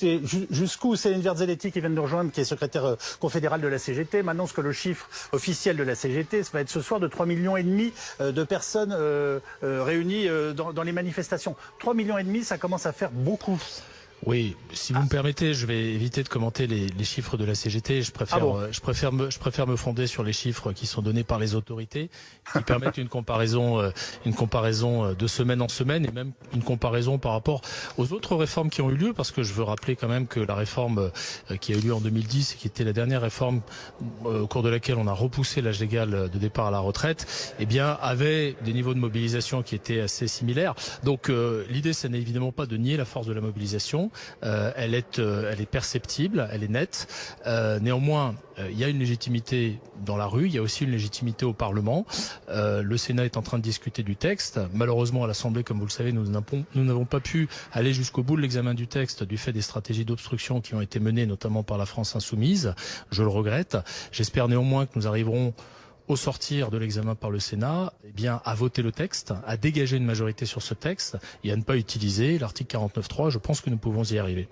écoutez, jusqu'où Céline Verzelletti qui vient de nous rejoindre, qui est secrétaire confédérale de la CGT, m'annonce que le chiffre officiel de la CGT, ça va être ce soir de 3,5 millions de personnes réunies dans les manifestations. 3,5 millions, ça commence à faire beaucoup. Oui, si vous me permettez, je vais éviter de commenter les chiffres de la CGT. Je préfère me fonder sur les chiffres qui sont donnés par les autorités, qui permettent une comparaison de semaine en semaine et même une comparaison par rapport aux autres réformes qui ont eu lieu, parce que je veux rappeler quand même que la réforme qui a eu lieu en 2010 et qui était la dernière réforme au cours de laquelle on a repoussé l'âge légal de départ à la retraite, eh bien, avait des niveaux de mobilisation qui étaient assez similaires. Donc, l'idée, ce n'est évidemment pas de nier la force de la mobilisation. Elle est perceptible, elle est nette. Néanmoins, il y a une légitimité dans la rue, il y a aussi une légitimité au Parlement. Le Sénat est en train de discuter du texte. Malheureusement, à l'Assemblée, comme vous le savez, nous n'avons pas pu aller jusqu'au bout de l'examen du texte du fait des stratégies d'obstruction qui ont été menées notamment par la France insoumise. Je le regrette. J'espère néanmoins que nous arriverons au sortir de l'examen par le Sénat, eh bien, à voter le texte, à dégager une majorité sur ce texte et à ne pas utiliser l'article 49.3. Je pense que nous pouvons y arriver.